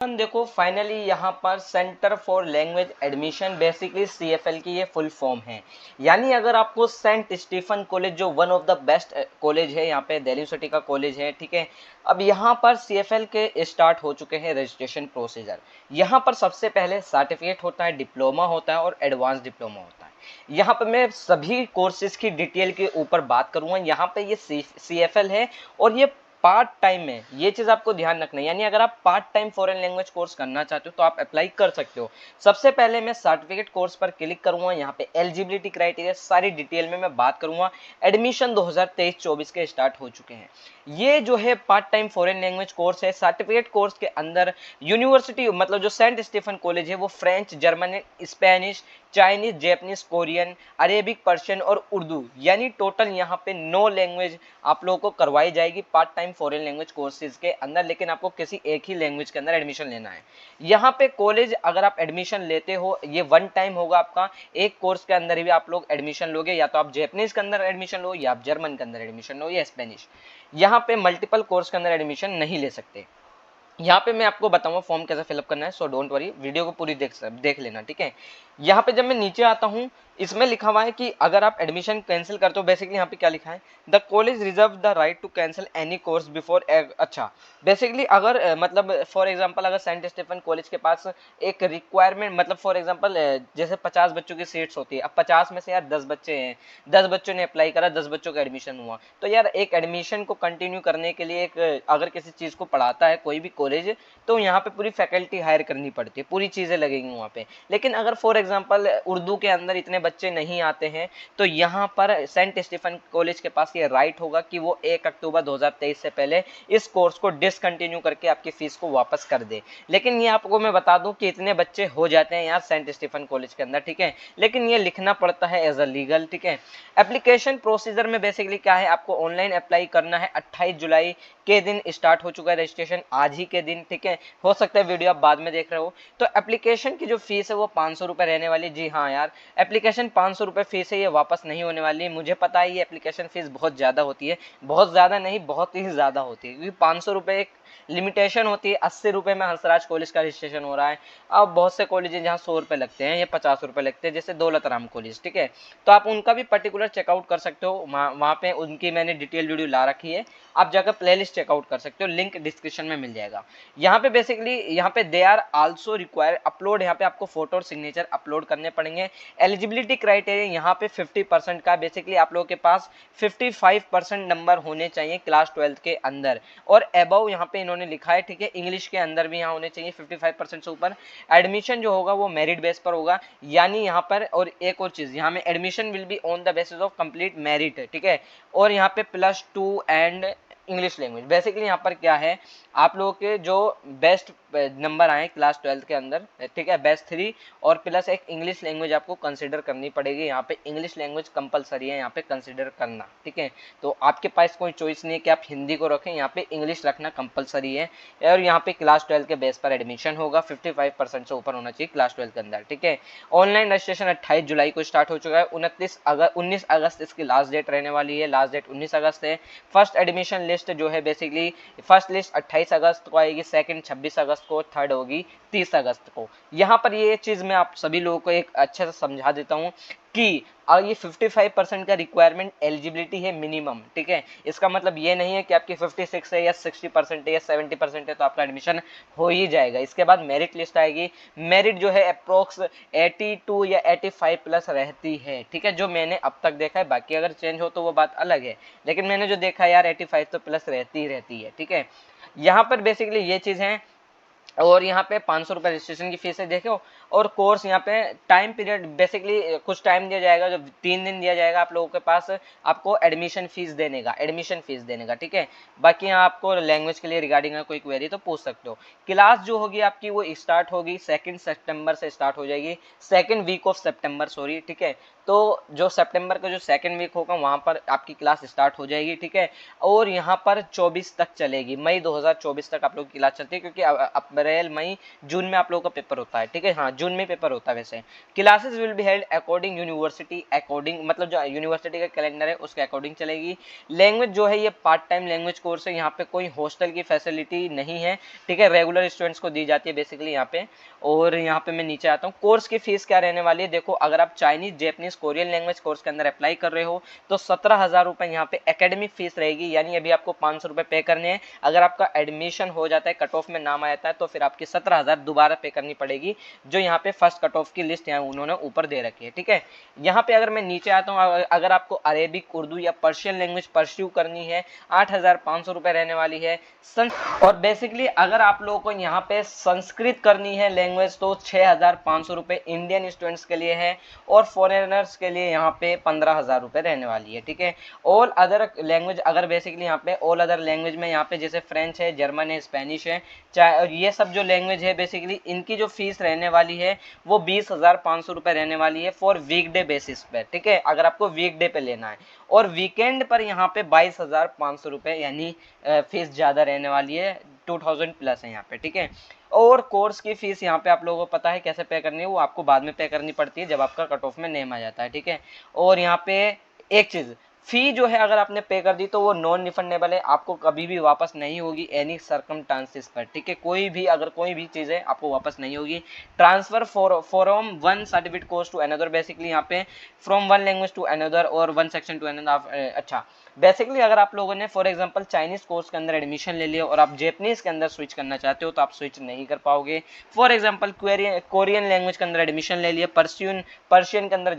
देखो फाइनली यहाँ पर centre for language admission basically CFL की ये फुल फॉर्म है। यानी अगर आपको सेंट स्टीफन कॉलेज जो one of the best college है यहाँ पे दिल्ली यूनिवर्सिटी का कॉलेज है, ठीक है। अब यहाँ पर सीएफएल के स्टार्ट हो चुके हैं रजिस्ट्रेशन प्रोसीजर। यहाँ पर सबसे पहले सर्टिफिकेट होता है, डिप्लोमा होता है और एडवांस डिप्लोमा होता है। यहाँ पर मैं सभी कोर्सेज की डिटेल के ऊपर बात करूंगा। यहाँ पे ये सीएफएल है और ये पार्ट टाइम में, ये चीज आपको ध्यान रखना है। यानी अगर आप part time foreign language course करना चाहते हो तो आप अप्लाई कर सकते हो। सबसे पहले मैं सर्टिफिकेट कोर्स पर क्लिक करूंगा। यहाँ पे एलिजिबिलिटी क्राइटेरिया सारी डिटेल में मैं बात करूंगा। एडमिशन 2023-24 के स्टार्ट हो चुके हैं। ये जो है part time foreign language course है। सर्टिफिकेट कोर्स के अंदर यूनिवर्सिटी मतलब जो सेंट स्टीफन कॉलेज है वो French, German, Spanish, Chinese, Japanese, Korean, Arabic, Persian और उर्दू, यानी टोटल यहाँ पे 9 लैंग्वेज आप लोगों को करवाई जाएगी part time foreign language courses के अंदर। लेकिन आपको किसी एक ही लैंग्वेज के अंदर एडमिशन लेना है। यहाँ पे कॉलेज अगर आप एडमिशन लेते हो ये वन टाइम होगा आपका। एक कोर्स के अंदर ही आप लोग एडमिशन लोगे, या तो आप जैपनीज के अंदर एडमिशन लो या आप जर्मन के अंदर एडमिशन लो या स्पेनिश। यहाँ पे मल्टीपल कोर्स के अंदर एडमिशन नहीं ले सकते। यहाँ पे मैं आपको बताऊंगा फॉर्म कैसे फिलअप करना है, सो डोंट वरी, वीडियो को पूरी देख लेना, ठीक है। यहाँ पे जब मैं नीचे आता हूँ इसमें लिखा हुआ है कि अगर आप एडमिशन कैंसिल करते हो, बेसिकली यहाँ पे क्या लिखा है, the college reserve the right to cancel any course before. अच्छा, बेसिकली अगर मतलब फॉर एग्जांपल अगर सेंट स्टीफन कॉलेज के पास एक रिक्वायरमेंट, मतलब फॉर एग्जांपल जैसे 50 बच्चों की सीट्स होती है, अब 50 में से यार 10 बच्चे हैं, 10 बच्चों ने अप्लाई करा, 10 बच्चों का एडमिशन हुआ, तो यार एक एडमिशन को कंटिन्यू करने के लिए एक अगर किसी चीज को पढ़ाता है कोई भी कॉलेज, तो यहाँ पे पूरी फैकल्टी हायर करनी पड़ती है, पूरी चीजें लगेंगी वहाँ पे। लेकिन अगर फॉर एग्जांपल उर्दू के अंदर इतने बच्चे नहीं आते हैं तो यहाँ पर सेंट स्टीफन कॉलेज के पास ये राइट होगा कि वो 1 अक्टूबर 2023 से पहले इस कोर्स को डिसकंटिन्यू करके आपकी फीस को वापस कर दे। लेकिन ये आपको मैं बता दूं कि इतने बच्चे हो जाते हैं यहाँ सेंट स्टीफन कॉलेज के अंदर, ठीक है। लेकिन ये लिखना पड़ता है एज अ लीगल, ठीक है। एप्लीकेशन प्रोसीजर में बेसिकली क्या है, आपको ऑनलाइन अप्लाई करना है। 28 जुलाई के दिन स्टार्ट हो चुका है रजिस्ट्रेशन, आज ही के दिन, ठीक है। हो सकता है वीडियो आप बाद में देख रहे हो। तो एप्लीकेशन की जो फीस है वो 500 रुपए रहने वाली। जी हाँ यार, एप्लीकेशन 500 रुपए फीस है, ये वापस नहीं होने वाली है। मुझे पता है ये एप्लीकेशन फीस बहुत ज्यादा होती है, बहुत ज्यादा नहीं, बहुत ही ज्यादा होती है, क्योंकि 500 रुपए एक लिमिटेशन होती है। 80 रुपए में हंसराज कॉलेज का रजिस्ट्रेशन हो रहा है। अब बहुत से कॉलेज जहाँ 100 रुपए लगते हैं, ये 50 रुपए लगते हैं, जैसे दौलत राम कॉलेज, ठीक है। तो आप उनका भी पर्टिकुलर चेकआउट कर सकते हो, वहाँ पे उनकी मैंने डिटेल वीडियो ला रखी है, आप जाकर प्लेलिस्ट चेकआउट कर सकते हो, लिंक डिस्क्रिप्शन में मिल जाएगा। यहाँ पे बेसिकली यहाँ पे they are also require upload, यहाँ पे आपको फोटो और सिग्नेचर अपलोड करने पड़ेंगे। एलिजिबिलिटी क्राइटेरिया यहाँ पे 50% का, बेसिकली आप लोगों के पास 55% नंबर होने चाहिए क्लास 12 के अंदर और अबव यहाँ पे इन्होंने लिखा है, ठीक है। इंग्लिश के अंदर भी यहाँ होने चाहिए 55% से ऊपर। एडमिशन जो होगा वो मेरिट बेस पर होगा, यानी यहाँ पर, और एक और चीज यहाँ में, admission will be on the basis of complete merit, ठीक है। और यहाँ पे +2 एंड इंग्लिश लैंग्वेज। बेसिकली यहाँ पर क्या है, आप लोगों के जो बेस्ट नंबर आए क्लास 12 के अंदर, ठीक है, बेस्ट 3 और प्लस एक इंग्लिश लैंग्वेज आपको कंसीडर करनी पड़ेगी। यहाँ पे इंग्लिश लैंग्वेज कंपलसरी है यहाँ पे कंसीडर करना, ठीक है। तो आपके पास कोई चॉइस नहीं है कि आप हिंदी को रखें, यहाँ पे इंग्लिश रखना कंपलसरी है। और यहाँ पे क्लास 12 के बेस पर एडमिशन होगा, 55% से ऊपर होना चाहिए क्लास 12 के अंदर, ठीक है। ऑनलाइन रजिस्ट्रेशन 28 जुलाई को स्टार्ट हो चुका है। 19 अगस्त इसकी लास्ट डेट रहने वाली है, लास्ट डेट 19 अगस्त है। फर्स्ट एडमिशन लिस्ट जो है बेसिकली फर्स्ट लिस्ट 28 अगस्त को आएगी, सेकंड 26 अगस्त को, थर्ड होगी 30 अगस्त को। यहाँ पर ये चीज मैं आप सभी लोगों को एक अच्छे से समझा देता हूँ कि ये 55% का रिक्वायरमेंट एलिजिबिलिटी है मिनिमम, ठीक है। इसका मतलब ये नहीं है कि आपकी 56 है या 60% है या 70% है तो आपका एडमिशन हो ही जाएगा। इसके बाद मेरिट लिस्ट आएगी। मेरिट जो है अप्रोक्स 82 या 85 प्लस रहती है, ठीक है, जो मैंने अब तक देखा है। बाकी अगर चेंज हो तो वो बात अलग है, लेकिन मैंने जो देखा है यार 85 तो प्लस रहती ही रहती है, ठीक है। यहाँ पर बेसिकली ये चीज है। और यहाँ पे 500 रुपये रजिस्ट्रेशन की फीस है, देखो। और कोर्स यहाँ पे टाइम पीरियड बेसिकली कुछ टाइम दिया जाएगा, जो 3 दिन दिया जाएगा आप लोगों के पास आपको एडमिशन फीस देने का, ठीक है। बाकी यहाँ आपको लैंग्वेज के लिए रिगार्डिंग कोई क्वेरी तो पूछ सकते हो। क्लास जो होगी आपकी वो स्टार्ट होगी 2 सितंबर से स्टार्ट हो जाएगी, 2nd week of September, sorry, ठीक है। तो जो सितंबर का जो 2nd वीक होगा वहां पर आपकी क्लास स्टार्ट हो जाएगी, ठीक है। और यहाँ पर 24 तक चलेगी, मई 2024 तक आप लोग की क्लास चलती है, क्योंकि अब अप्रैल मई जून में आप लोगों का पेपर होता है, ठीक है, हाँ जून में पेपर होता है वैसे। Classes will be held according university, according मतलब जो यूनिवर्सिटी का कैलेंडर है उसके अकॉर्डिंग चलेगी। लैंग्वेज जो है ये पार्ट टाइम लैंग्वेज कोर्स है, यहाँ पे कोई हॉस्टल की फैसिलिटी नहीं है, ठीक है, रेगुलर स्टूडेंट्स को दी जाती है बेसिकली यहाँ पे। और यहाँ पे मैं नीचे आता हूँ, कोर्स की फीस क्या रहने वाली है। देखो अगर आप Chinese, Japanese, Korean language course के अंदर अप्लाई कर रहे हो तो 17,000 रुपए यहाँ पे एकेडमिक फीस रहेगी, यानी अभी आपको 500 रुपए पे करने हैं। अगर आपका एडमिशन हो जाता है, कट ऑफ में नाम आ जाता है, तो फिर आपकी 17,000 दोबारा पे करनी पड़ेगी, जो यहाँ पे फर्स्ट कट ऑफ की लिस्ट यहाँ उन्होंने ऊपर दे रखी है, ठीक है। यहाँ पे अगर मैं नीचे आता हूँ, अगर आपको अरेबिक, उर्दू या पर्शियन लैंग्वेज परस्यू करनी है 8,500 रुपए रहने वाली है। और बेसिकली अगर आप लोगों को यहाँ पे संस्कृत करनी है लैंग्वेज तो 6,500 रुपए इंडियन स्टूडेंट्स के लिए है, और फॉरेनर्स के लिए यहाँ पे 15,000 रुपए रहने वाली है, ठीक है। ऑल अदर लैंग्वेज, अगर बेसिकली यहाँ पे ऑल अदर लैंग्वेज में यहाँ पे जैसे फ्रेंच है, जर्मन है, स्पेनिश है, चाहे ये सब जो लैंग्वेज है बेसिकली इनकी जो फीस रहने वाली है वो 20,500 रुपए रहने वाली है फॉर वीकडे बेसिस पे, ठीक है, अगर आपको वीकडे पे लेना है। और वीकेंड पर यहाँ पे 22,500 रुपए यानी फीस ज़्यादा रहने वाली है, 2000 प्लस है यहाँ पे, ठीक है। और कोर्स की फीस यहाँ पे आप लोगों को पता है कैसे पे करनी है, वो आपको बाद में पे करनी पड़ती है जब आपका कट ऑफ में नेम आ जाता है, ठीक है। और यहाँ पे एक चीज़, फी जो है अगर आपने पे कर दी तो वो नॉन रिफंडेबल है, आपको कभी भी वापस नहीं होगी एनी सर्कमस्टांसेस पर, ठीक है, कोई भी अगर कोई भी चीज़ है आपको वापस नहीं होगी। Transfer from one certificate course to another, basically यहाँ पे from one language to another और वन सेक्शन टू अनदर। अच्छा, बेसिकली अगर आप लोगों ने फॉर एग्जांपल चाइनीज कोर्स के अंदर एडमिशन ले लिया और आप जैपनीज के अंदर स्विच करना चाहते हो तो आप स्विच नहीं कर पाओगे। फॉर एग्जांपल कोरियन लैंग्वेज के अंदर एडमिशन ले लिया, पर्शियन के अंदर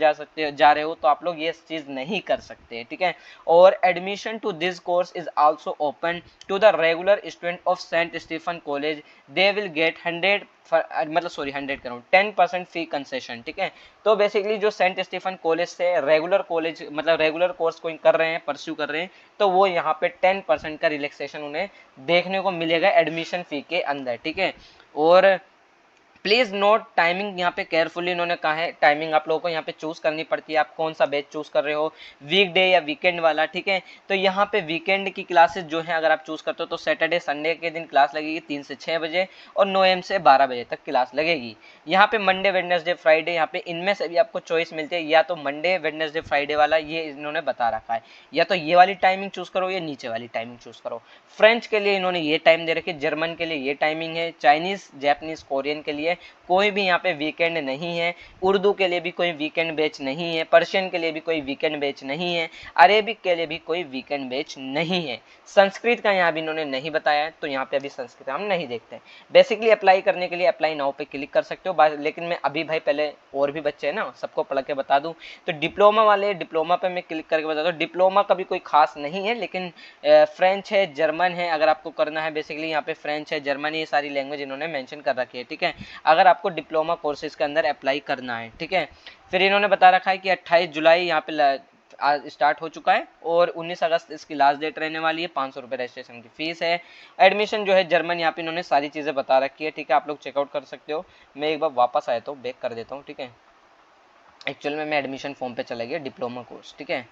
जा रहे हो तो आप लोग ये चीज नहीं कर सकते, ठीक है। और admission to this course is also open to the regular student of saint Stephen college, they will get 100 करूँ 10% फी कंसेशन, ठीक है। तो बेसिकली जो सेंट स्टीफन कॉलेज से रेगुलर कॉलेज मतलब रेगुलर कोर्स कोई कर रहे हैं, परस्यू कर रहे हैं, तो वो यहाँ पे 10% का रिलैक्सेशन उन्हें देखने को मिलेगा एडमिशन फी के अंदर, ठीक है। और प्लीज नोट टाइमिंग यहाँ पे केयरफुली इन्होंने कहा है, टाइमिंग आप लोगों को यहाँ पे चूज करनी पड़ती है, आप कौन सा बैच चूज कर रहे हो, वीकडे या वीकेंड वाला, ठीक है। तो यहाँ पे वीकेंड की क्लासेस जो है अगर आप चूज करते हो तो सैटरडे संडे के दिन क्लास लगेगी 3 से 6 बजे और 9 AM से 12 बजे तक क्लास लगेगी। यहाँ पे मंडे वेडनेसडे फ्राइडे, यहाँ पे इनमें से भी आपको चॉइस मिलती है, या तो मंडे वेडनेसडे फ्राइडे वाला ये इन्होंने बता रखा है, या तो ये वाली टाइमिंग चूज करो या नीचे वाली टाइमिंग चूज करो। फ्रेंच के लिए इन्होंने ये टाइम दे रखी, जर्मन के लिए ये टाइमिंग है, चाइनीज, जैपनीज, कोरियन के लिए कोई भी यहाँ पे वीकेंड नहीं है, उर्दू के लिए भी कोई वीकेंड बैच नहीं है, पर्शियन के लिए भी कोई वीकेंड बैच नहीं है, अरेबिक के लिए भी कोई वीकेंड बैच नहीं है। संस्कृत का यहाँ भी इन्होंने नहीं बताया है, तो यहाँ पे अभी संस्कृत हम नहीं देखते हैं। बेसिकली अप्लाई करने के लिए अप्लाई नाउ पे क्लिक कर सकते हो, लेकिन मैं अभी भाई पहले और भी बच्चे हैं ना, सबको पढ़ के बता दूं, तो डिप्लोमा वाले डिप्लोमा पे मैं क्लिक करके बता दूं, डिप्लोमा का भी कोई खास नहीं है, लेकिन फ्रेंच है, जर्मन है, अगर आपको करना है बेसिकली यहाँ पे फ्रेंच है, जर्मन, ये सारी लैंग्वेज इन्होंने मेंशन कर रखी है, ठीक है, अगर आपको डिप्लोमा कोर्सेज के अंदर अप्लाई करना है, ठीक है। फिर इन्होंने बता रखा है कि 28 जुलाई यहाँ पे स्टार्ट हो चुका है और 19 अगस्त इसकी लास्ट डेट रहने वाली है, 500 रुपये रजिस्ट्रेशन की फीस है। एडमिशन जो है जर्मन, यहाँ पे इन्होंने सारी चीज़ें बता रखी है, ठीक है, आप लोग चेकआउट कर सकते हो। मैं एक बार वापस आया तो बैक कर देता हूँ, ठीक है। एक्चुअल में मैं एडमिशन फॉर्म पे चला गया, डिप्लोमा कोर्स, ठीक है।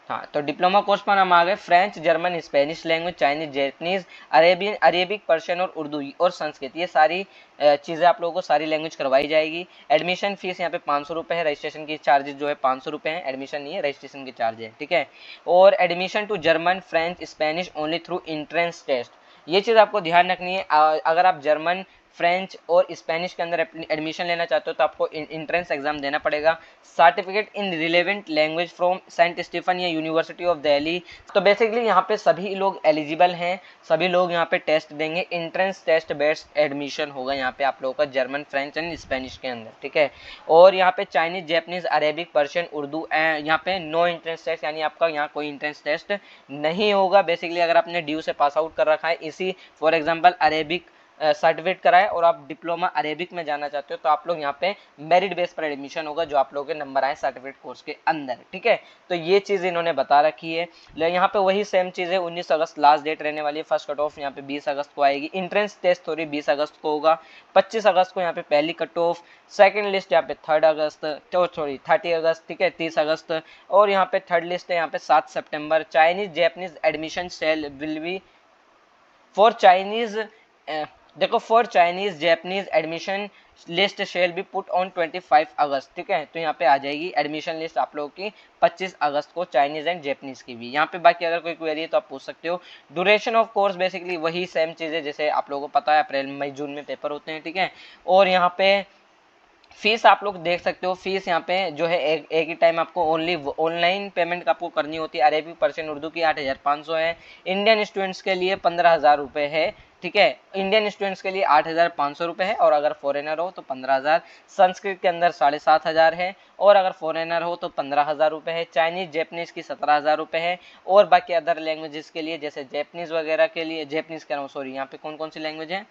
हाँ, तो डिप्लोमा कोर्स पर हम आ गए, French, German, Spanish language, Chinese, Japanese, Arabic, Persian और उर्दू और संस्कृत, ये सारी चीज़ें आप लोगों को सारी लैंग्वेज करवाई जाएगी। एडमिशन फीस यहाँ पे 500 रुपये है, रजिस्ट्रेशन की चार्जेस जो है 500 रुपये है, एडमिशन नहीं है, रजिस्ट्रेशन के चार्ज है, ठीक है। और admission to German, French, Spanish only through entrance test, ये चीज़ आपको ध्यान रखनी है। अगर आप जर्मन, फ्रेंच और स्पेनिश के अंदर एडमिशन लेना चाहते हो तो आपको इंट्रेंस एग्जाम देना पड़ेगा। Certificate in relevant language from saint Stephen या यूनिवर्सिटी ऑफ दिल्ली, तो बेसिकली यहाँ पे सभी लोग एलिजिबल हैं, सभी लोग यहाँ पे टेस्ट देंगे, इंट्रेंस टेस्ट बेस्ड एडमिशन होगा यहाँ पे आप लोगों का जर्मन, फ्रेंच एंड स्पेनिश के अंदर, ठीक है। और यहाँ पे Chinese, Japanese, Arabic, Persian, Urdu यहाँ पे नो इंट्रेंस टेस्ट, यानी आपका यहाँ कोई इंट्रेंस टेस्ट नहीं होगा। बेसिकली अगर आपने ड्यू से पास आउट कर रखा है, इसी फॉर एग्जाम्पल अरेबिक सर्टिफिकेट कराए और आप डिप्लोमा अरेबिक में जाना चाहते हो तो आप लोग यहाँ पे मेरिट बेस पर एडमिशन होगा, जो आप लोगों के नंबर आए सर्टिफिकेट कोर्स के अंदर, ठीक है। तो ये चीज़ इन्होंने बता रखी है। यहाँ पे वही सेम चीज़ है, 19 अगस्त लास्ट डेट रहने वाली है, फर्स्ट कट ऑफ यहाँ पे 20 अगस्त को आएगी, इंट्रेंस टेस्ट थोड़ी 20 अगस्त को होगा, 25 अगस्त को यहाँ पे पहली कट ऑफ, सेकेंड लिस्ट यहाँ पे 30 अगस्त, ठीक है, 30 अगस्त, और यहाँ पे थर्ड लिस्ट है यहाँ पे 7 सितंबर। Chinese, Japanese admission cell will be for Chinese देखो for Chinese Japanese admission list shall be put on 25 अगस्त, ठीक है। तो यहाँ पे आ जाएगी एडमिशन लिस्ट आप लोगों की 25 अगस्त को, चाइनीज एंड जैपनीज की भी। यहाँ पे बाकी अगर कोई क्वेरी है तो आप पूछ सकते हो। ड्यूरेशन ऑफ कोर्स बेसिकली वही सेम चीज़ है जैसे आप लोगों को पता है, अप्रैल मई जून में पेपर होते हैं, ठीक है। और यहाँ पे फीस आप लोग देख सकते हो, फीस यहाँ पे जो है एक ही टाइम आपको ओनली ऑनलाइन पेमेंट आपको करनी होती है। अरेबिक पर्शियन उर्दू की 8,500 है, इंडियन स्टूडेंट्स के लिए 15,000 रुपये है, ठीक है। इंडियन स्टूडेंट्स के लिए 8,500 रुपये है, और अगर फॉरेनर हो तो 15,000। संस्कृत के अंदर 7,500 है, और अगर फॉरेनर हो तो 15,000 रुपये है। चाइनीज जैपनीज की 17,000 रुपये है, और बाकी अदर लैंग्वेजेस के लिए जैसे जैपनीज वगैरह के लिए, जैपनीज कह रहा हूँ सॉरी, यहाँ पे कौन कौन सी लैंग्वेज है,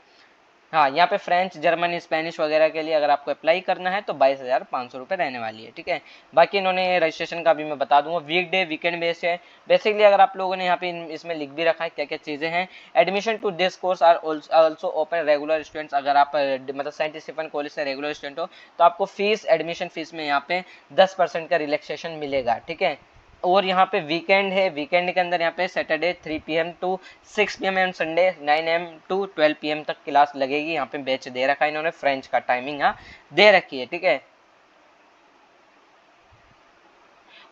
हाँ यहाँ पे फ्रेंच जर्मन स्पेनिश वगैरह के लिए अगर आपको अप्लाई करना है तो 22,500 रुपये रहने वाली है, ठीक है। बाकी इन्होंने रजिस्ट्रेशन का भी मैं बता दूंगा, वीकडे वीकेंड बेस्ड है। बेसिकली अगर आप लोगों ने यहाँ पे इसमें लिख भी रखा है क्या क्या चीज़ें हैं। Admission to this course are also open regular students, अगर आप मतलब सेंट स्टीफन कॉलेज से रेगुलर स्टूडेंट हो तो आपको फीस एडमिशन फीस में यहाँ पे 10% का रिलैक्सेशन मिलेगा, ठीक है। और यहाँ पे वीकेंड है, वीकेंड के अंदर यहाँ पे Saturday 3 PM to 6 PM and Sunday 9 AM to 12 PM तक क्लास लगेगी। यहाँ पे बैच दे रखा है इन्होंने, फ्रेंच का टाइमिंग यहाँ दे रखी है, ठीक है।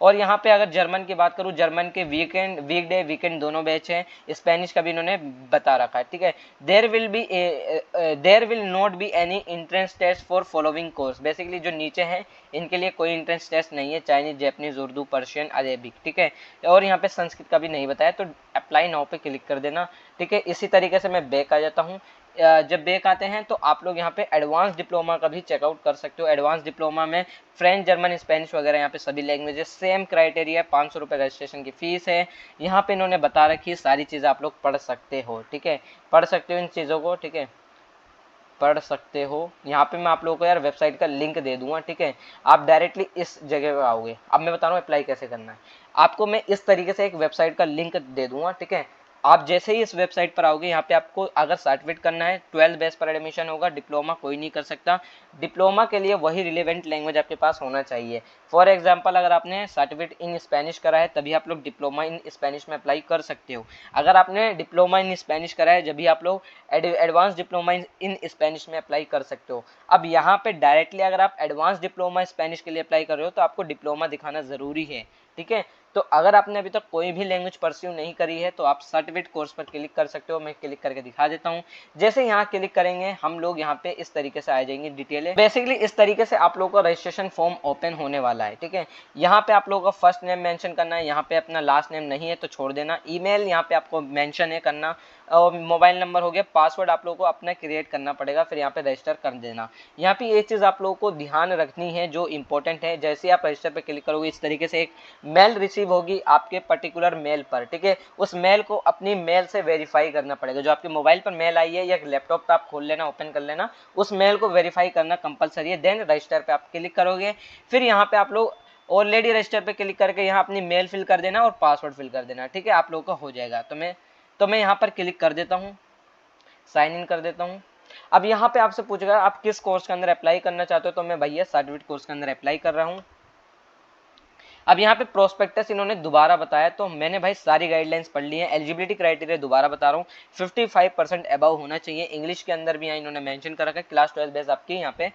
और यहाँ पे अगर जर्मन की बात करूँ, जर्मन के वीकडे वीकेंड दोनों बैच है, स्पेनिश का भी इन्होंने बता रखा है, ठीक है। There will not be any entrance test for following course, basically जो नीचे हैं इनके लिए कोई एंट्रेंस टेस्ट नहीं है, Chinese Japanese Urdu Persian Arabic, ठीक है। और यहाँ पे संस्कृत का भी नहीं बताया, तो अप्लाई नाउ पे क्लिक कर देना, ठीक है। इसी तरीके से मैं बैक आ जाता हूँ। जब बैक आते हैं तो आप लोग यहाँ पे एडवांस डिप्लोमा का भी चेकआउट कर सकते हो। एडवांस डिप्लोमा में फ्रेंच जर्मन स्पेनिश वगैरह यहाँ पे सभी लैंग्वेजेस सेम क्राइटेरिया, 500 रुपये रजिस्ट्रेशन की फीस है। यहाँ पे इन्होंने बता रखी है, सारी चीज़ें आप लोग पढ़ सकते हो, ठीक है। पढ़ सकते हो इन चीज़ों को, ठीक है, पढ़ सकते हो। यहाँ पे मैं आप लोगों को यार वेबसाइट का लिंक दे दूंगा, ठीक है। आप डायरेक्टली इस जगह पे आओगे। अब मैं बता रहा हूँ अप्लाई कैसे करना है। आपको मैं इस तरीके से एक वेबसाइट का लिंक दे दूंगा, ठीक है। आप जैसे ही इस वेबसाइट पर आओगे, यहाँ पे आपको अगर सर्टिफिकेट करना है 12 बेस पर एडमिशन होगा, डिप्लोमा कोई नहीं कर सकता। डिप्लोमा के लिए वही रिलेवेंट लैंग्वेज आपके पास होना चाहिए। फॉर एग्जाम्पल अगर आपने सर्टिफिकेट इन स्पेनिश करा है तभी आप लोग डिप्लोमा इन स्पेनिश में अप्लाई कर सकते हो। अगर आपने डिप्लोमा इन स्पेनिश करा है जब भी आप लोग एडवांस डिप्लोमा इन स्पेनिश में अप्लाई कर सकते हो। अब यहाँ पे डायरेक्टली अगर आप एडवांस डिप्लोमा स्पेनिश के लिए अप्लाई कर रहे हो तो आपको डिप्लोमा दिखाना ज़रूरी है, ठीक है। तो अगर आपने अभी तक कोई भी लैंग्वेज परस्यू नहीं करी है तो आप सर्टिफिकेट कोर्स पर क्लिक कर सकते हो। मैं क्लिक करके दिखा देता हूँ। जैसे यहाँ क्लिक करेंगे हम लोग यहाँ पे इस तरीके से आ जाएंगे डिटेल। बेसिकली इस तरीके से आप लोगों का रजिस्ट्रेशन फॉर्म ओपन होने वाला है, ठीक है। यहाँ पे आप लोगों का फर्स्ट नेम मेंशन करना है, यहाँ पे अपना लास्ट नेम नहीं है तो छोड़ देना। ईमेल यहाँ पे आपको मेंशन है करना, और मोबाइल नंबर हो गया। पासवर्ड आप लोगों को अपना क्रिएट करना पड़ेगा, फिर यहाँ पे रजिस्टर कर देना। यहाँ पे ये चीज़ आप लोगों को ध्यान रखनी है जो इंपॉर्टेंट है। जैसे ही आप रजिस्टर पे क्लिक करोगे इस तरीके से एक मेल रिसीव होगी आपके पर्टिकुलर मेल पर, ठीक है। उस मेल को अपनी मेल से वेरीफाई करना पड़ेगा। जो आपके मोबाइल पर मेल आई है या लैपटॉप पे आप खोल लेना, ओपन कर लेना, उस मेल को वेरीफाई करना कंपलसरी है। देन रजिस्टर पे आप क्लिक करोगे, फिर यहाँ पे आप लोग ऑलरेडी रजिस्टर पे क्लिक करके यहाँ अपनी मेल फिल कर देना और पासवर्ड फिल कर देना, ठीक है। आप लोगों का हो जाएगा। तो मैं यहाँ पर क्लिक कर देता हूँ, साइन इन कर देता हूँ। अब यहाँ पे आपसे पूछेगा आप किस कोर्स के अंदर अप्लाई करना चाहते हो, तो मैं भैया सर्टिफिकेट कोर्स के अंदर अप्लाई कर रहा हूँ। अब यहाँ पे प्रोस्पेक्टस इन्होंने दोबारा बताया, तो मैंने भाई सारी गाइडलाइंस पढ़ ली है। एलिजिबिलिटी क्राइटेरिया दोबारा बता रहा हूँ, 55% अबव होना चाहिए। इंग्लिश के अंदर भी यहाँ इन्होंने मेंशन कर रखा है, क्लास 12 बेस आपके यहाँ पे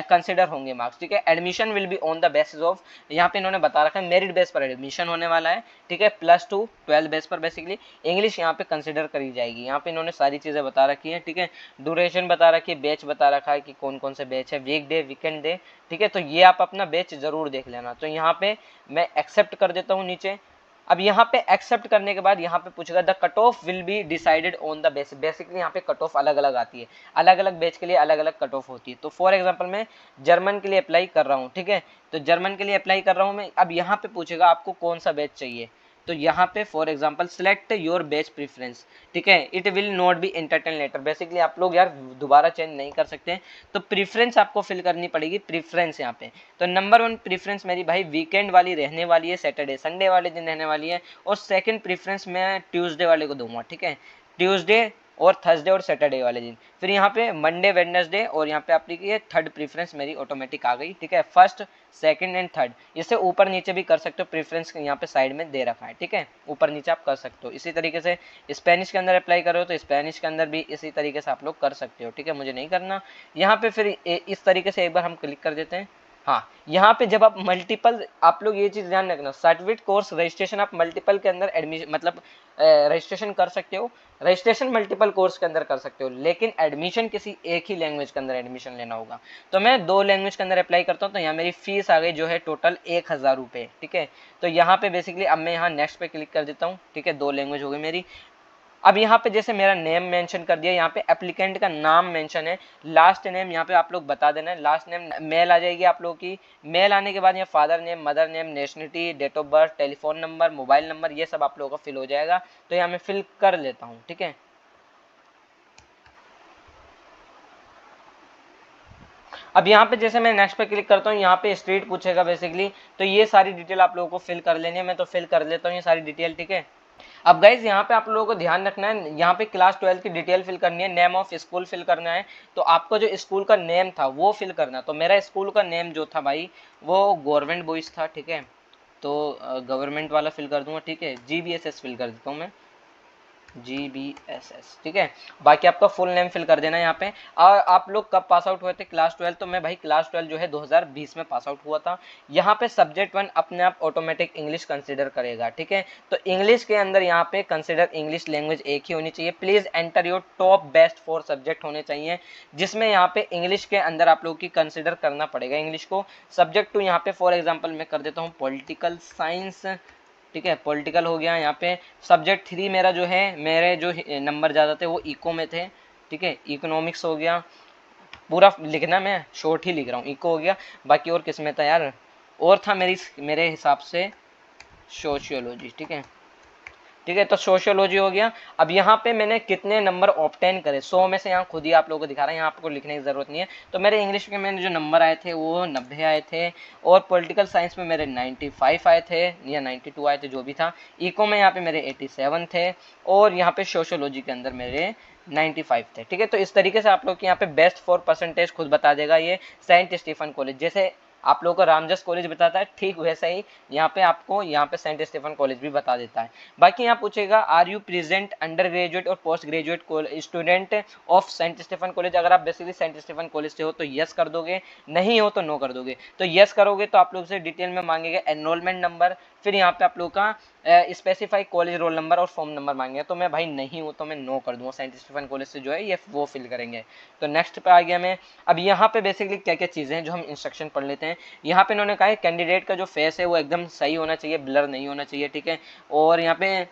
कंसिडर होंगे मार्क्स, ठीक है। Admission will be on the basis of, यहाँ पे इन्होंने बता रखा है मेरिट बेस पर एडमिशन होने वाला है, ठीक है। +2 12 बेस पर बेसिकली इंग्लिश यहाँ पे कंसिडर करी जाएगी। यहाँ पे इन्होंने सारी चीज़ें बता रखी है, ठीक है। ड्यूरेशन बता रखी है, बैच बता रखा है कि कौन कौन से बैच है, वीक डे वीकेंड डे, ठीक है। तो ये आप अपना बैच जरूर देख लेना। तो यहाँ पे मैं एक्सेप्ट कर देता हूँ नीचे। अब यहाँ पे एक्सेप्ट करने के बाद यहाँ पे पूछेगा the cut off will be decided on the basis. Basically यहाँ पे कट ऑफ अलग अलग आती है, अलग अलग बैच के लिए अलग अलग कट ऑफ होती है। तो फॉर एग्जांपल मैं जर्मन के लिए अप्लाई कर रहा हूँ, ठीक है। तो जर्मन के लिए अप्लाई कर रहा हूँ मैं। अब यहाँ पे पूछेगा आपको कौन सा बैच चाहिए, तो यहाँ पे for example select your batch preference, ठीक है। It will not be entertain letter. Basically आप लोग यार दोबारा चेंज नहीं कर सकते, तो प्रीफरेंस आपको फिल करनी पड़ेगी। प्रीफरेंस यहाँ पे तो नंबर 1 प्रीफरेंस मेरी भाई वीकेंड वाली रहने वाली है, सैटरडे संडे वाले दिन रहने वाली है। और सेकंड प्रीफरेंस मैं ट्यूसडे वाले को दूंगा, ठीक है। ट्यूसडे और थर्सडे और सैटरडे वाले दिन। फिर यहाँ पे मंडे वेडनेसडे और यहाँ पे आपकी ये थर्ड प्रीफरेंस मेरी ऑटोमेटिक आ गई, ठीक है। फर्स्ट सेकंड एंड थर्ड, इसे ऊपर नीचे भी कर सकते हो, प्रीफरेंस यहाँ पे साइड में दे रखा है, ठीक है, ऊपर नीचे आप कर सकते हो। इसी तरीके से स्पेनिश के अंदर अप्लाई करो तो स्पेनिश के अंदर भी इसी तरीके से आप लोग कर सकते हो, ठीक है, मुझे नहीं करना। यहाँ पे फिर इस तरीके से एक बार हम क्लिक कर देते हैं। हाँ, यहाँ पे जब आप मल्टीपल, आप लोग ये चीज ध्यान रखना, सर्टिफिकेट कोर्स रजिस्ट्रेशन आप मल्टीपल के अंदर एडमिशन मतलब रजिस्ट्रेशन कर सकते हो, रजिस्ट्रेशन मल्टीपल कोर्स के अंदर कर सकते हो, लेकिन एडमिशन किसी एक ही लैंग्वेज के अंदर एडमिशन लेना होगा। तो मैं 2 लैंग्वेज के अंदर अप्लाई करता हूँ, तो यहाँ मेरी फीस आ गई जो है टोटल 1000 रुपये, ठीक है। तो यहाँ पे बेसिकली अब मैं यहाँ नेक्स्ट पे क्लिक कर देता हूँ, ठीक है, 2 लैंग्वेज हो गई मेरी। अब यहाँ पे जैसे मेरा नेम मेंशन कर दिया, यहाँ पे एप्लीकेंट का नाम मेंशन है, लास्ट नेम यहाँ पे आप लोग बता देना है, लास्ट नेम मेल आ जाएगी आप लोगों की। मेल आने के बाद यहाँ father name, mother name, nationality, date of birth, telephone number, mobile number, ये सब आप लोगों का फिल हो जाएगा। तो यहाँ मैं फिल कर लेता हूँ, ठीक है। अब यहाँ पे जैसे मैं नेक्स्ट पे क्लिक करता हूँ, यहाँ पे स्ट्रीट पूछेगा बेसिकली, तो ये सारी डिटेल आप लोगों को फिल कर लेनी है, मैं तो फिल कर लेता हूँ ये सारी डिटेल, ठीक है। अब गाइज यहाँ पे आप लोगों को ध्यान रखना है, यहाँ पे क्लास 12 की डिटेल फिल करनी है, नेम ऑफ स्कूल फिल करना है। तो आपका जो स्कूल का नेम था वो फिल करना, तो मेरा स्कूल का नेम जो था भाई वो गवर्नमेंट बॉयज था, ठीक है। तो गवर्नमेंट वाला फिल कर दूंगा, ठीक है, GBSS फिल कर देता हूँ मैं, GBSS, ठीक है। बाकी आपका फुल नेम फिल कर देना यहाँ पे। और आप लोग कब पास आउट हुए थे, क्लास 12, तो मैं भाई क्लास 12 जो है 2020 में पास आउट हुआ था। यहाँ पे सब्जेक्ट 1 अपने आप ऑटोमेटिक इंग्लिश कंसीडर करेगा, ठीक है। तो इंग्लिश के अंदर यहाँ पे कंसीडर इंग्लिश लैंग्वेज एक ही होनी चाहिए। Please enter your top best 4 subject होने चाहिए, जिसमें यहाँ पे इंग्लिश के अंदर आप लोग की कंसिडर करना पड़ेगा इंग्लिश को। सब्जेक्ट 2 यहाँ पे फॉर एग्जाम्पल मैं कर देता हूँ पॉलिटिकल साइंस, ठीक है, पॉलिटिकल हो गया। यहाँ पे सब्जेक्ट 3 मेरा जो है, मेरे जो नंबर ज़्यादा थे वो इको में थे, ठीक है, इकोनॉमिक्स हो गया। पूरा लिखना, मैं शॉर्ट ही लिख रहा हूँ, इको हो गया। बाकी और किस में था यार, और था मेरे हिसाब से सोशियोलॉजी, ठीक है, ठीक है। तो सोशियोलॉजी हो गया। अब यहाँ पे मैंने कितने नंबर ऑब्टेन करे, 100 में से यहाँ खुद ही आप लोगों को दिखा रहा है, यहाँ आपको लिखने की जरूरत नहीं है। तो मेरे इंग्लिश में मैंने जो नंबर आए थे वो 90 आए थे, और पॉलिटिकल साइंस में मेरे 95 आए थे या 92 आए थे, जो भी था। इको में यहाँ पे मेरे 87 थे, और यहाँ पे सोशियोलॉजी के अंदर मेरे 95 थे, ठीक है। तो इस तरीके से आप लोग के यहाँ पे बेस्ट 4 परसेंटेज खुद बता देगा ये सेंट स्टीफन कॉलेज। जैसे आप लोगों को रामजस कॉलेज बताता है, ठीक वैसा ही यहाँ पे आपको यहाँ पे सेंट स्टीफन कॉलेज भी बता देता है। बाकी यहाँ पूछेगा are you present undergraduate और postgraduate student of saint Stephen college. अगर आप बेसिकली सेंट स्टीफन कॉलेज से हो तो यस कर दोगे, नहीं हो तो नो कर दोगे। तो यस करोगे तो आप लोग से डिटेल में मांगेगा एनरोलमेंट नंबर, फिर यहाँ पे आप लोग का स्पेसिफाई कॉलेज रोल नंबर और फॉर्म नंबर मांगेगा। तो मैं भाई नहीं हूँ तो मैं नो कर दूंगा, सेंट स्टीफन कॉलेज से जो है ये वो फिल करेंगे। तो नेक्स्ट पे आ गया मैं। अब यहाँ पे बेसिकली क्या क्या चीज़ें हैं जो हम इंस्ट्रक्शन पढ़ लेते हैं। यहाँ पे इन्होंने कहा है कैंडिडेट का जो फेस है वो एकदम सही होना चाहिए, ब्लर नहीं होना चाहिए, ठीक है। और यहाँ पे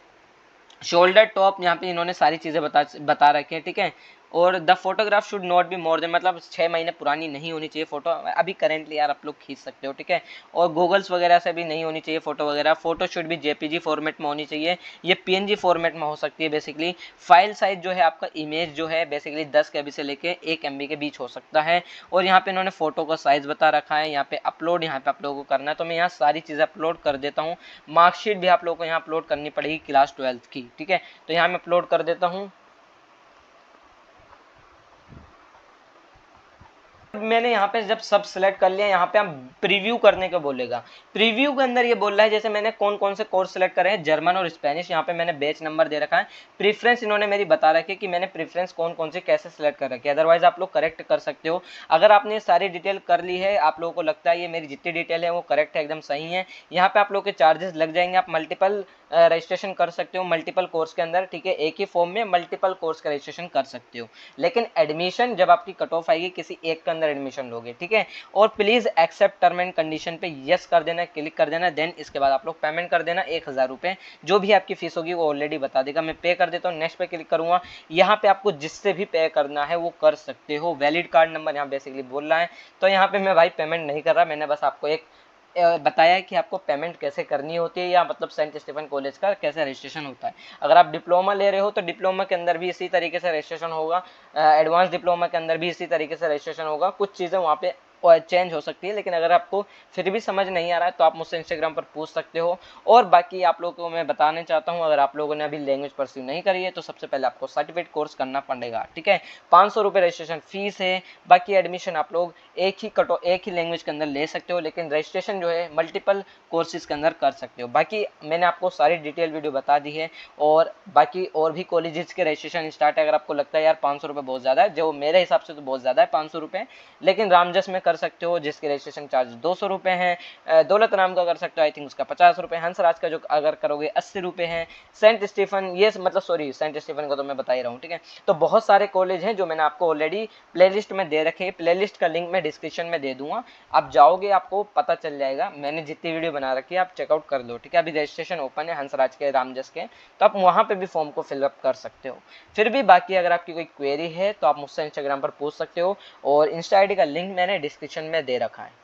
शोल्डर टॉप यहाँ पे इन्होंने सारी चीज़ें बता रखी है, ठीक है। और the photograph should not be more than, मतलब 6 महीने पुरानी नहीं होनी चाहिए फोटो, अभी करेंटली यार आप लोग खींच सकते हो, ठीक है। और गूगल्स वगैरह से भी नहीं होनी चाहिए फोटो वगैरह। फोटो शुड भी जेपीजी फॉर्मेट में होनी चाहिए, ये पीएनजी फॉर्मेट में हो सकती है बेसिकली। फाइल साइज जो है आपका इमेज जो है बेसिकली 10 KB से लेके 1 MB के बीच हो सकता है। और यहाँ पे इन्होंने फोटो का साइज बता रखा है। यहाँ पे अपलोड यहाँ पे आप लोगों को करना है, तो मैं यहाँ सारी चीज़ें अपलोड कर देता हूँ। मार्कशीट भी आप लोगों को यहाँ अपलोड करनी पड़ेगी क्लास 12 की, ठीक है। तो यहाँ मैं अपलोड कर देता हूँ। मैंने यहाँ पे जब सब सिलेक्ट कर लिया, यहाँ पे हम प्रीव्यू करने को बोलेगा। प्रीव्यू के अंदर ये बोल रहा है जैसे मैंने कौन कौन से कोर्स सिलेक्ट करे हैं, जर्मन और स्पेनिश। यहाँ पे मैंने बैच नंबर दे रखा है। प्रीफ्रेंस इन्होंने मेरी बता रखी है कि मैंने प्रीफ्रेंस कौन कौन से कैसे सिलेक्ट कर रखी है, अदरवाइज आप लोग करेक्ट कर सकते हो। अगर आपने सारी डिटेल कर ली है, आप लोगों को लगता है ये मेरी जितनी डिटेल है वो करेक्ट है, एकदम सही है, यहाँ पे आप लोग के चार्जेस लग जाएंगे। आप मल्टीपल रजिस्ट्रेशन कर सकते हो मल्टीपल कोर्स के अंदर, ठीक है। एक ही फॉर्म में मल्टीपल कोर्स का रजिस्ट्रेशन कर सकते हो, लेकिन एडमिशन जब आपकी कट ऑफ आएगी किसी एक के अंदर एडमिशन लोगे, ठीक है। और please accept term and condition पे यस कर देना, क्लिक कर देना। देन इसके बाद आप लोग पेमेंट कर देना 1000 रुपये, जो भी आपकी फीस होगी वो ऑलरेडी बता देगा। मैं पे कर देता हूँ, नेक्स्ट पे क्लिक करूंगा। यहाँ पे आपको जिससे भी पे करना है वो कर सकते हो। वैलिड कार्ड नंबर यहाँ बेसिकली बोल रहा है, तो यहाँ पे मैं भाई पेमेंट नहीं कर रहा, मैंने बस आपको एक बताया है कि आपको पेमेंट कैसे करनी होती है, या मतलब सेंट स्टीफन कॉलेज का कैसे रजिस्ट्रेशन होता है। अगर आप डिप्लोमा ले रहे हो तो डिप्लोमा के अंदर भी इसी तरीके से रजिस्ट्रेशन होगा, एडवांस डिप्लोमा के अंदर भी इसी तरीके से रजिस्ट्रेशन होगा। कुछ चीज़ें वहाँ पे चेंज हो सकती है, लेकिन अगर आपको फिर भी समझ नहीं आ रहा है तो आप मुझसे इंस्टाग्राम पर पूछ सकते हो। और बाकी आप लोगों को मैं बताना चाहता हूँ, अगर आप लोगों ने अभी लैंग्वेज परस्यू नहीं करी है तो सबसे पहले आपको सर्टिफिकेट कोर्स करना पड़ेगा, ठीक है। 500 रुपये रजिस्ट्रेशन फीस है। बाकी एडमिशन आप लोग एक ही लैंग्वेज के अंदर ले सकते हो, लेकिन रजिस्ट्रेशन जो है मल्टीपल कोर्सेज के अंदर कर सकते हो। बाकी मैंने आपको सारी डिटेल वीडियो बता दी है। और बाकी और भी कॉलेजेस के रजिस्ट्रेशन स्टार्ट है। अगर आपको लगता है यार 500 रुपये बहुत ज़्यादा है, जो मेरे हिसाब से तो बहुत ज़्यादा है 500 रुपये, लेकिन रामजस में कर सकते हो जिसके रजिस्ट्रेशन चार्ज 200 रुपये हैं। दौलत राम का कर सकते हो, आई थिंक उसका 50 रुपये। हंसराज का जो अगर करोगे 80 रुपये हैं। सेंट स्टीफन, ये मतलब सॉरी सेंट स्टीफन का तो मैं बता ही रहा हूँ, ठीक है। तो बहुत सारे कॉलेज हैं जो मैंने आपको ऑलरेडी प्लेलिस्ट में दे रखे हैं। प्लेलिस्ट का लिंक मैं डिस्क्रिप्शन में दे दूंगा, आप जाओगे आपको पता चल जाएगा। मैंने जितनी वीडियो बना रखी है आप चेकआउट कर लो, ठीक है। अभी रजिस्ट्रेशन ओपन है हंसराज के, रामजस के, तो आप वहाँ पे भी फॉर्म को फिलअप कर सकते हो। फिर भी बाकी अगर आपकी कोई क्वेरी है तो आप मुझसे इंस्टाग्राम पर पूछ सकते हो, और इंस्टा आईडी का लिंक मैंने डिस्क्रिप्शन में दे रखा है।